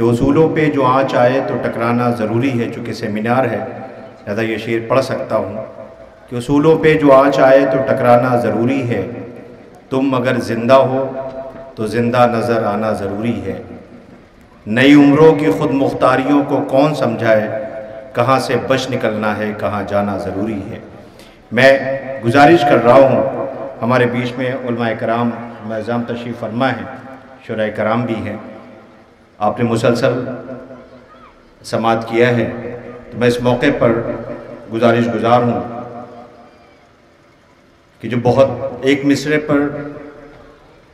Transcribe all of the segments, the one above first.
کہ اصولوں پہ جو آنچ آئے تو ٹکرانا ضروری ہے، چونکہ سیمینار ہے لہذا یہ شعر پڑھ سکتا ہوں کہ اصولوں پہ جو آنچ آئے تو ٹکرانا ضروری ہے، تم اگر زندہ ہو تو زندہ نظر آنا ضروری ہے، نئی عمروں کی خود مختاریوں کو کون سمجھائے، کہاں سے بچ نکلنا ہے کہاں جانا ضروری ہے۔ میں گزارش کر رہا ہوں، ہمارے بیچ میں علماء کرام معززام تشریف فرما ہیں، شرح کرام بھی ہیں، آپ نے مسلسل سماعت کیا ہے، تو میں اس موقع پر گزارش گزار ہوں کہ جو بہت ایک مصرعے پر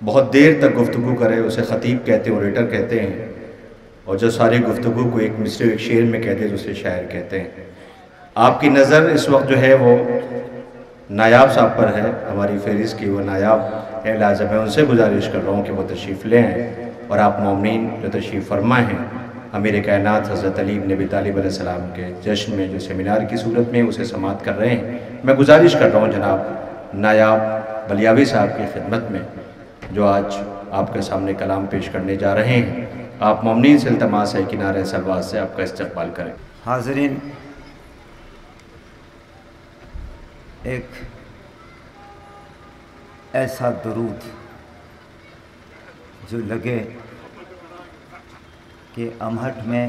بہت دیر تک گفتگو کرے اسے خطیب کہتے ہیں، اوریٹر کہتے ہیں، اور جو ساری گفتگو کو ایک مصرعے ایک شعر میں کہتے ہیں اسے شاعر کہتے ہیں۔ آپ کی نظر اس وقت جو ہے وہ نایاب صاحب پر ہے، ہماری فہرست کی وہ نایاب ہے، لہٰذا میں ان سے گزارش کر رہا ہوں کہ وہ تشریف لے آئیں اور آپ مومنین جو تشریف فرما ہیں امیر کائنات حضرت علی بن ابی طالب علیہ السلام کے جشن میں جو سیمینار کی صورت میں اسے سماعت کر رہے ہیں، میں گزارش کر رہا ہوں جناب نایاب بلیاوی صاحب کی خدمت میں جو آج آپ کے سامنے کلام پیش کرنے جا رہے ہیں، آپ مومنین سے التماس ہے کہ نعرہ صلوات سے آپ کا استقبال کریں۔ حاضرین، ایک ایسا درود جو لگے کہ امہٹ میں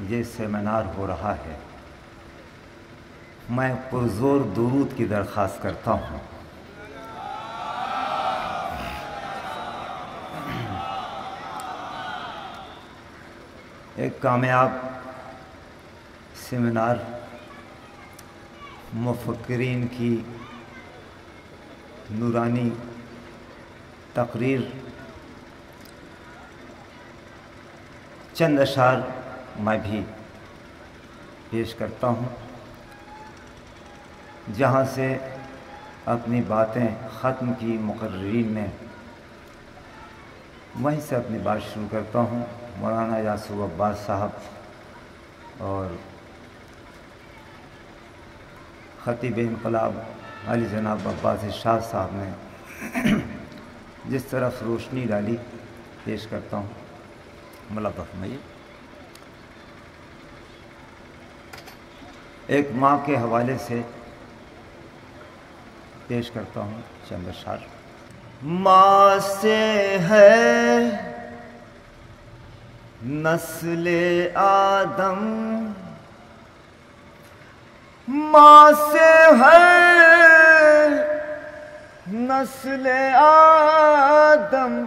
یہ سیمینار ہو رہا ہے، میں پرزور درود کی درخواست کرتا ہوں۔ ایک کامیاب سیمینار مفکرین کی نورانی تقریر، چند اشعار میں بھی پیش کرتا ہوں، جہاں سے اپنی باتیں ختم کی مقررین نے، وہیں سے اپنی بات شروع کرتا ہوں۔ مولانا یاسر عباس صاحب اور خطیب انقلاب علی جناب عباس شاہ صاحب نے جس طرف روشنی ڈالی، پیش کرتا ہوں، ملاحظہ فرمائیے۔ ایک ماں کے حوالے سے پیش کرتا ہوں چند اشعار۔ ماں سے ہے نسل آدم، ماں سے ہے نسل آدم،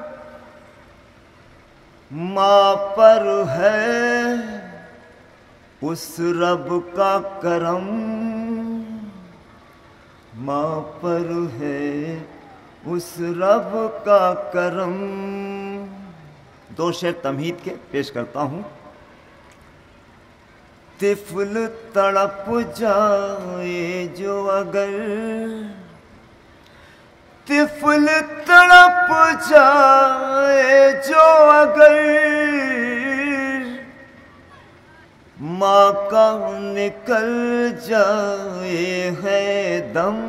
ماں پر ہے اس رب کا کرم، ماں پر ہے اس رب کا کرم۔ دو شعر تمہید کے پیش کرتا ہوں۔ طفل تڑپ جائے جو اگر، طفل تڑپ جائے جو اگر، ماں کا نکل جائے ہے دم،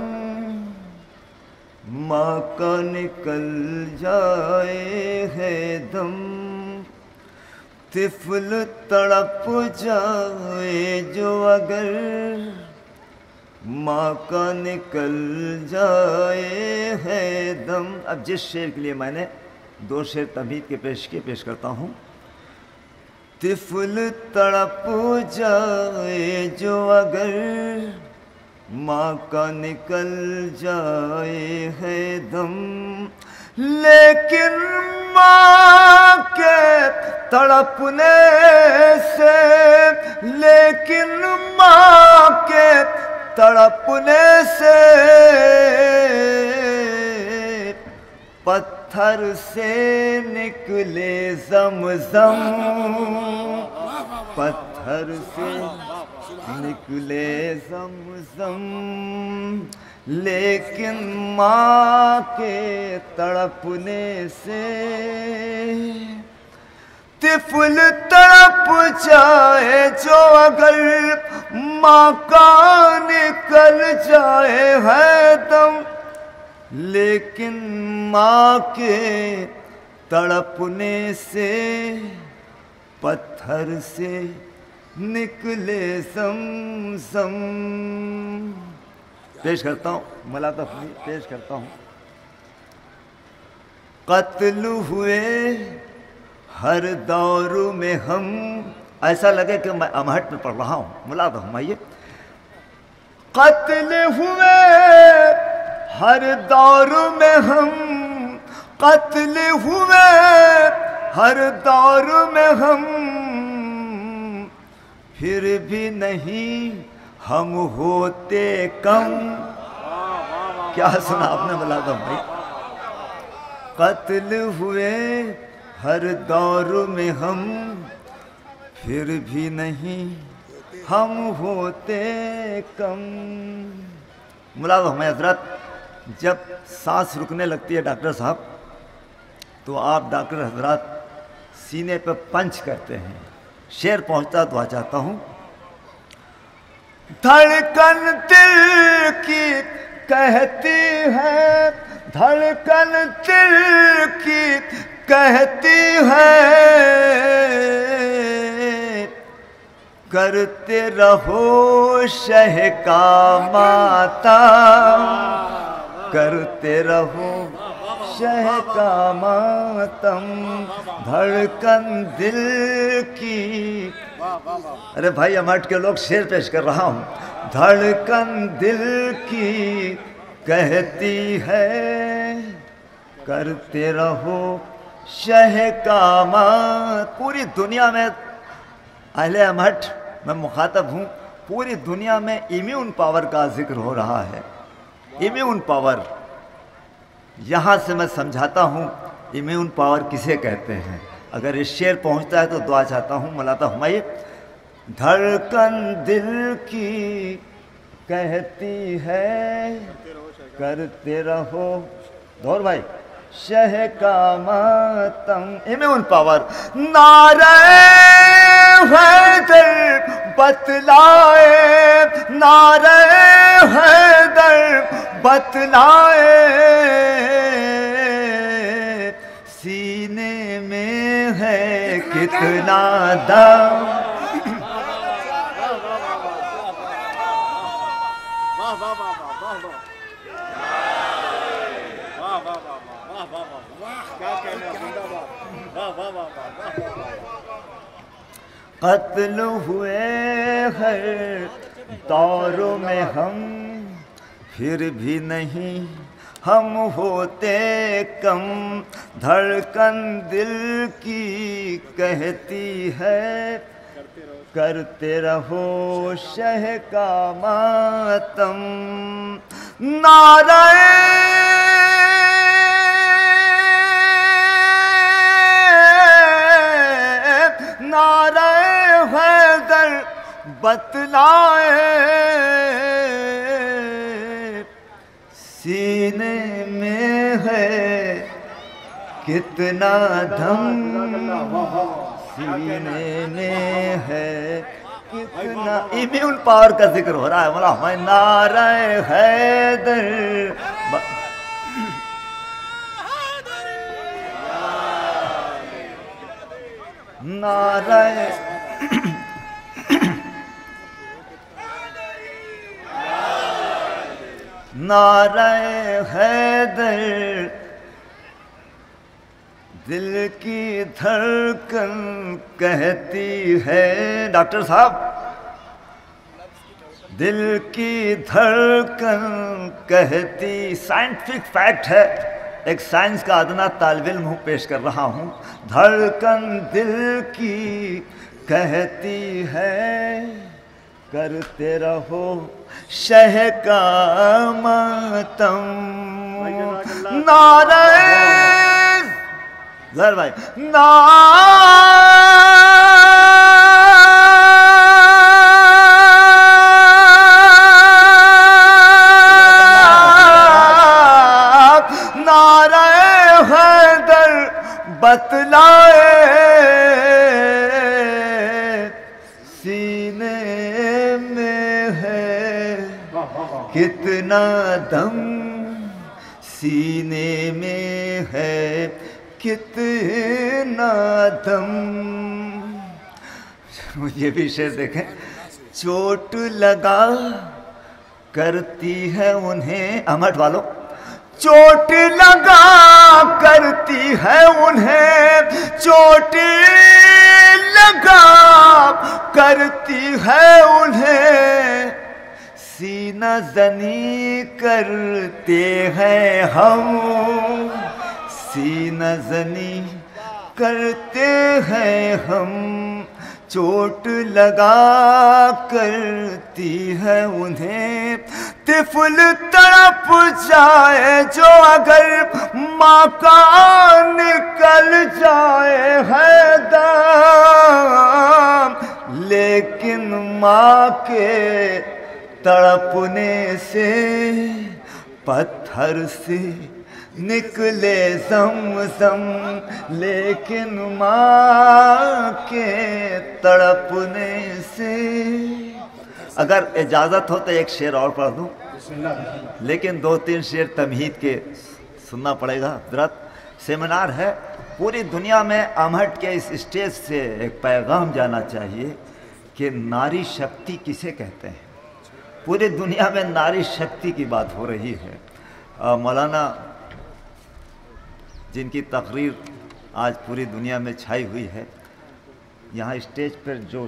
ماں کا نکل جائے ہے دم۔ طفل تڑپ جائے جو اگر، ماں کا نکل جائے ہے دم۔ اب جس شعر کے لیے میں نے دو شعر تمہید کے پیش کرتا ہوں۔ طفل تڑپ جائے جو اگر، ماں کا نکل جائے ہے دم، لیکن ماں کے تڑپنے سے، لیکن ماں کے تڑپنے سے پتھر سے نکلے زمزم، پتھر سے نکلے زمزم، لیکن ماں کے تڑپنے سے طفل تڑپ جائے جو اگر، ماں کا نکل جائے ہے دم، لیکن ماں کے تڑپنے سے پتھر سے نکلے زمزم. پیش کرتا ہوں ملاطف پیش کرتا ہوں. قتل ہوئے ہر دور میں ہم، ایسا لگے کہ میں امہٹ میں پڑھ رہا ہوں. ملاطف فرمائیے. قتل ہوئے ہر دور میں ہم، قتل ہوئے ہر دور میں ہم، پھر بھی نہیں ہم ہوتے کم. کیا سنا آپ نے ملاقہ بھائی؟ قتل ہوئے ہر دور میں ہم، پھر بھی نہیں ہم ہوتے کم. ملاقہ میں حضرت جب سانس رکنے لگتی ہے ڈاکٹر صاحب تو آپ ڈاکٹر حضرات سینے پہ پنچ کرتے ہیں. شعر پہنچتا دعا چاہتا ہوں. دھڑکن دل کی کہتی ہے، دھڑکن دل کی کہتی ہے، کرتے رہو شہ کا ماتم، کرتے رہو شہ کا ماتم. دھڑکن دل کی، ارے بھائی امہٹ کے لوگ شعر پیش کر رہا ہوں. دھڑکن دل کی کہتی ہے، کرتے رہو شہ کا ماتم. پوری دنیا میں اہل امہٹ میں مخاطب ہوں، پوری دنیا میں امیون پاور کا ذکر ہو رہا ہے. امیون پاور، یہاں سے میں سمجھاتا ہوں امیون پاور کسے کہتے ہیں. اگر اس شعر پہنچتا ہے تو دعا چاہتا ہوں. ملاطہ فرمائیے. دھڑکن دل کی کہتی ہے، کرتے رہو دور بھائی شہ کا ماتم. Immune power. نعرہ حیدر بتلائے، نعرہ حیدر بتلائے، سینے میں ہے کتنا دم. قتل ہوئے ہر دور میں ہم، پھر بھی نہیں ہم ہوتے کم. دھڑکن دل کی کہتی ہے، کرتے رہو شہ کا ماتم. نعرہ نعرہ حیدر بتلائے، سینے میں ہے کتنا دم، سینے میں ہے کتنا. امیون پاور کا ذکر ہو رہا ہے. مولا ہمیں نعرہ حیدر نعرہ نعرہ حیدر. دل کی دھڑکن کہتی ہے ڈاکٹر صاحب، دل کی دھڑکن کہتی. سائنٹیفک فیکٹ ہے، ایک سائنس کا ادنا طالب علم ہوں، پیش کر رہا ہوں. دھڑکن دل کی کہتی ہے، کرتے رہو شہ کا ماتم. نعرہ ظاہر بھائی. نعرہ حیدر بتلائے، سینے میں ہے کتنا دم، سینے میں ہے کتنا دم. یہ بھی شعر دیکھیں. چوٹ لگا کرتی ہے انہیں, امٹ والوں, چوٹ لگا کرتی ہے انہیں, چوٹ لگا کرتی ہے انہیں, سینہ زنی کرتے ہیں ہم, سینہ زنی کرتے ہیں ہم, چوٹ لگا کرتی ہے انہیں. طفل تڑپ جائے جو اگر ماں کا نکل جائے ہے دم, لیکن ماں کے تڑپنے سے پتھر سے نکلے زمزم, لیکن ماں کے تڑپنے سے. اگر اجازت ہو تو ایک شعر اور پڑھ دوں, لیکن 2-3 شعر تمہید کے سننا پڑے گا. حضرت سیمینار ہے, پوری دنیا میں امہٹ کے اس اسٹیج سے ایک پیغام جانا چاہیے کہ ناری شکتی کسے کہتے ہیں. پوری دنیا میں ناری شکتی کی بات ہو رہی ہے. مولانا جن کی تقریر آج پوری دنیا میں چھائی ہوئی ہے, یہاں اسٹیج پر جو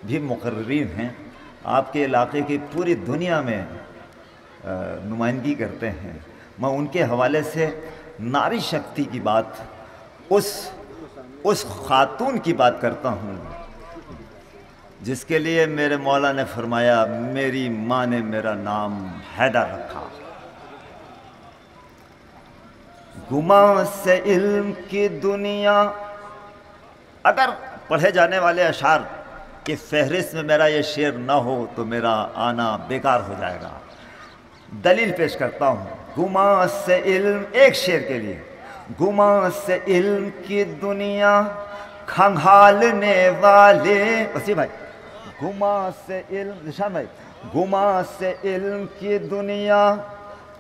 بھی مقررین ہیں آپ کے علاقے کی پوری دنیا میں نمائندگی کرتے ہیں, میں ان کے حوالے سے ناری شکتی کی بات, اس خاتون کی بات کرتا ہوں جس کے لیے میرے مولا نے فرمایا میری ماں نے میرا نام حیدر رکھا. گماں سے علم کی دنیا, اگر پڑھے جانے والے اشعار کی فہرست میں میرا یہ شعر نہ ہو تو میرا آنا بیکار ہو جائے گا. دلیل پیش کرتا ہوں. گماں سے علم, ایک شعر کے لیے, گماں سے علم کی دنیا کھنگالنے والے, وسیع بھائی, گماں سے علم, نشان بھائی, گماں سے علم کی دنیا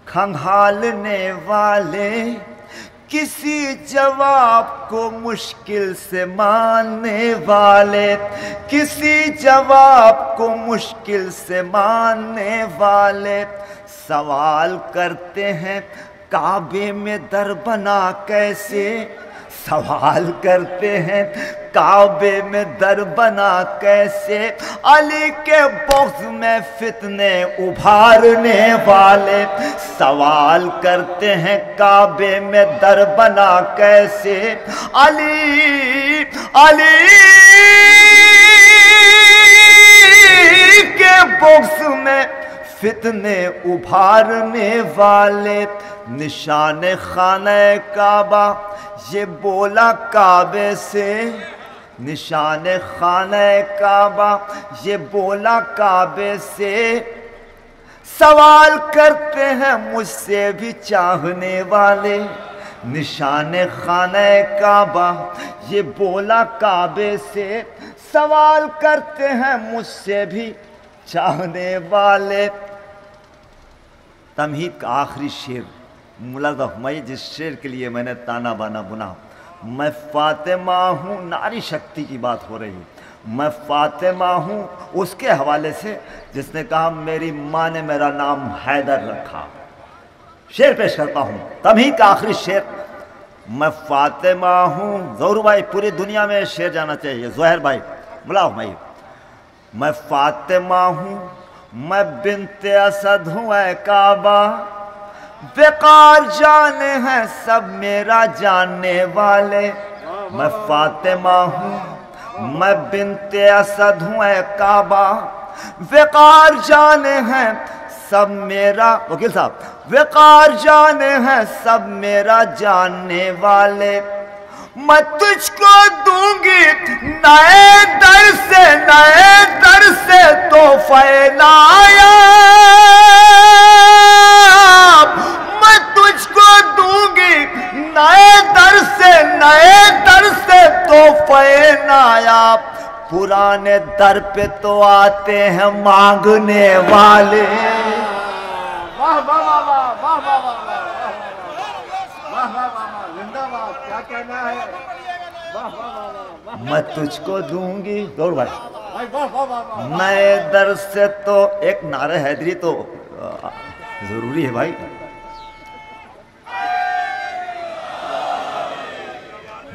کھنگالنے والے, کسی جواب کو مشکل سے ماننے والے, کسی جواب کو مشکل سے ماننے والے, سوال کرتے ہیں کعبے میں در بنا کیسے, سوال کرتے ہیں کعبے میں در بنا کیسے, علی کے بغض میں فتنے ابھارنے والے, سوال کرتے ہیں کعبے میں در بنا کیسے, علی کے بغض میں فتنے ابھارنے والے. نشان خانہ کعبہ یہ بولا کعبے سے, نشان خانہ کعبہ یہ بولا کعبے سے, سوال کرتے ہیں مجھ سے بھی چاہنے والے, نشان خانہ کعبہ یہ بولا کعبے سے, سوال کرتے ہیں مجھ سے بھی چاہنے والے. تمہید کا آخری شعر ملاحظہ فرمائیے, جس شعر کے لیے میں نے تانا بانا بنا, میں فاطمہ ہوں, ناری شکتی کی بات ہو رہی ہے, میں فاطمہ ہوں اس کے حوالے سے جس نے کہا میری ماں نے میرا نام حیدر رکھا. شعر پیش کرتا ہوں, تمہید کا آخری شعر, میں فاطمہ ہوں. ظہور بھائی پوری دنیا میں شعر جانا چاہیے, زہر بھائی ملاؤ بھائی. میں فاطمہ ہوں, میں بنت اسد ہوں اے کعبہ, وقار جانے ہیں سب میرا جاننے والے. میں فاطمہ ہوں, میں بنت اسد ہوں اے کعبہ, وقار جانے ہیں سب میرا, وکیل صاحب, وقار جانے ہیں سب میرا جاننے والے. میں تجھ کو دوں گی نئے در سے تحفہ نایاب, میں تجھ کو دوں گی نئے در سے تحفہ نایاب. پرانے در پہ تو آتے ہیں مانگنے والے. واہ واہ واہ واہ واہ واہ واہ واہ واہ واہ واہ, زندہ باد, کیا کہنا ہے, واہ واہ واہ واہ. میں تجھ کو دوں گی. دوڑ بھائی. نئے در سے تو ایک نعرہ حیدری تو ضروری ہے بھائی.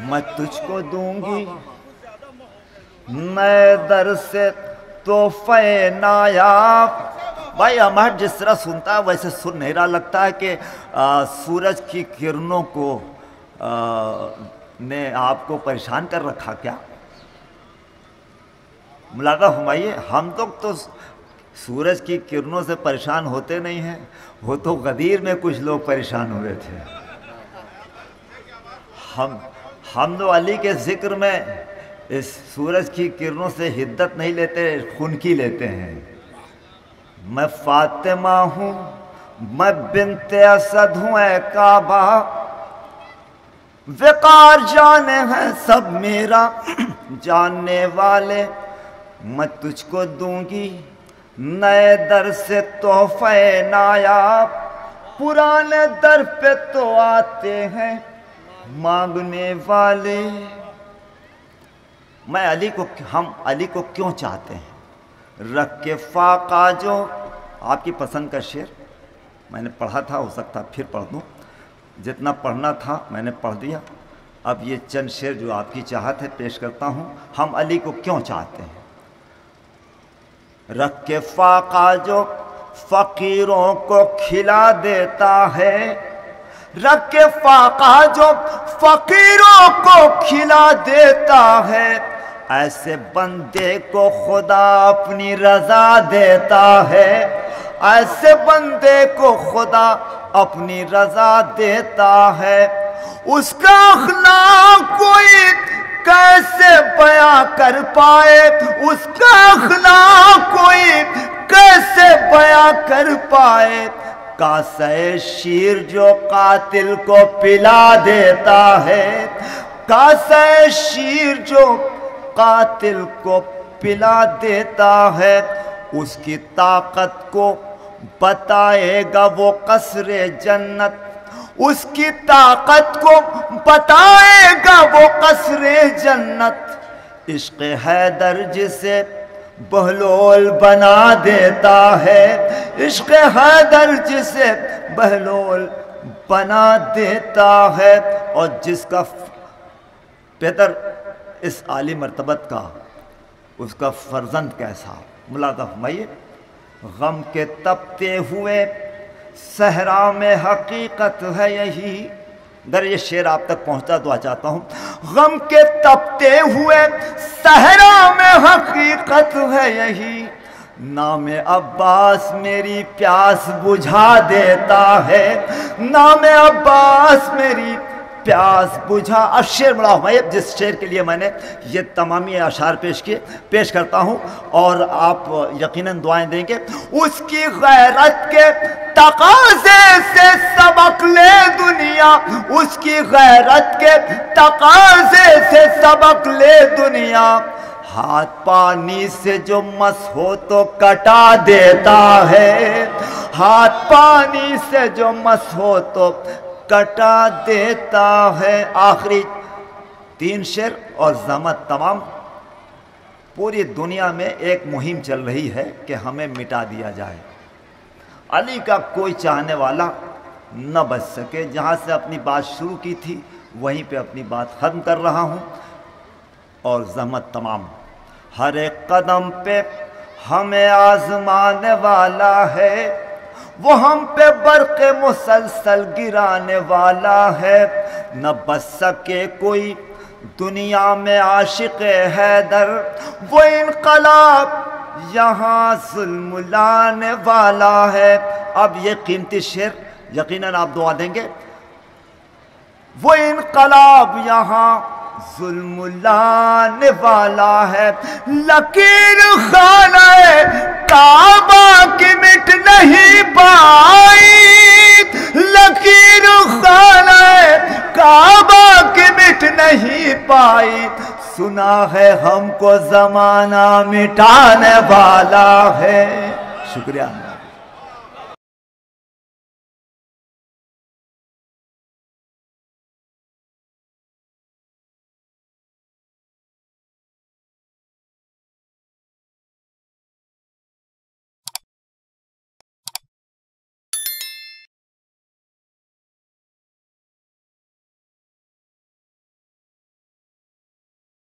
میں تجھ کو دوں گی نئے در سے تحفے نایاب. بھائی ہمارا جس طرح سنتا ہے ویسے سن نہیں رہا. لگتا ہے کہ سورج کی کرنوں کو نے آپ کو پریشان کر رکھا کیا؟ ملاحظہ فرمائیے، ہم تو سورج کی کرنوں سے پریشان ہوتے نہیں ہیں. وہ تو غدیر میں کچھ لوگ پریشان ہوئے تھے. ہم تو علی کے ذکر میں اس سورج کی کرنوں سے حدت نہیں لیتے، خنکی لیتے ہیں. میں فاطمہ ہوں، میں بنت اسد ہوں اے کعبہ، وقار جانے ہیں سب میرا جاننے والے. میں تجھ کو دوں گی نئے در سے تحفے نایاب، پرانے در پہ تو آتے ہیں مانگنے والے. ہم علی کو کیوں چاہتے ہیں؟ رکھ کے فاقہ جو آپ کی پسند کا شعر میں نے پڑھا تھا، ہو سکتا پھر پڑھ دوں. جتنا پڑھنا تھا میں نے پڑھ دیا. اب یہ چند شعر جو آپ کی چاہت ہے پیش کرتا ہوں. ہم علی کو کیوں چاہتے ہیں؟ رکھ کے فاقہ جو فقیروں کو کھلا دیتا ہے، رکھ کے فاقہ جو فقیروں کو کھلا دیتا ہے، ایسے بندے کو خدا اپنی رضا دیتا ہے. ایسے بندے کو خدا اپنی رضا دیتا ہے. اس کا اخلاق کوئی کیسے بیاں کر پائے، اس کا اخلاق کوئی کیسے بیاں کر پائے. کاسے شیر جو قاتل کو پلا دیتا ہے، کاسے شیر جو قاتل کو پلا دیتا ہے، اس کی طاقت کو بتائے گا وہ قصر جنت. اس کی طاقت کو بتائے گا وہ قصر جنت. عشق حیدر جسے بہلول بنا دیتا ہے، عشق حیدر جسے بہلول بنا دیتا ہے. اور جس کا پدر اس عالی مرتبت کا، اس کا فرزند کیسا. ملاحظہ فرمائیے، غم کے تپتے ہوئے صحرا میں حقیقت ہے یہی. اگر یہ شعر آپ تک پہنچتا تو چاہتا ہوں. غم کے تپتے ہوئے صحرا میں حقیقت ہے یہی، نام عباس میری پیاس بجھا دیتا ہے، نام عباس میری پیاس بجھا. اب شعر بڑا ہوا ہے جس شعر کے لیے میں نے یہ تمامی اشعار پیش کرتا ہوں اور آپ یقیناً دعائیں دیں گے. اس کی غیرت کے تقاضے سے سبق لے دنیا، اس کی غیرت کے تقاضے سے سبق لے دنیا. ہاتھ پانی سے جو مس ہو تو کٹا دیتا ہے، ہاتھ پانی سے جو مس ہو تو کٹا دیتا ہے. آخری 3 شعر اور زحمت تمام. پوری دنیا میں ایک مہم چل رہی ہے کہ ہمیں مٹا دیا جائے. علی کا کوئی چاہنے والا نہ بچ سکے. جہاں سے اپنی بات شروع کی تھی وہیں پہ اپنی بات ختم کر رہا ہوں. اور زحمت تمام. ہر ایک قدم پہ ہمیں آزمانے والا ہے، وہ ہم پہ برق مسلسل گرانے والا ہے. نہ بچ سکے کوئی دنیا میں عاشق حیدر، وہ انقلاب یہاں ظلم لانے والا ہے. اب یہ قیمتی شعر یقیناً آپ دعا دیں گے. وہ انقلاب یہاں ظلم لانے والا ہے. لکیر خانہ کعبہ کی مٹ نہیں پائی، لکیر خانہ کعبہ کی مٹ نہیں پائی. سنا ہے ہم کو زمانہ مٹانے والا ہے. شکریہ.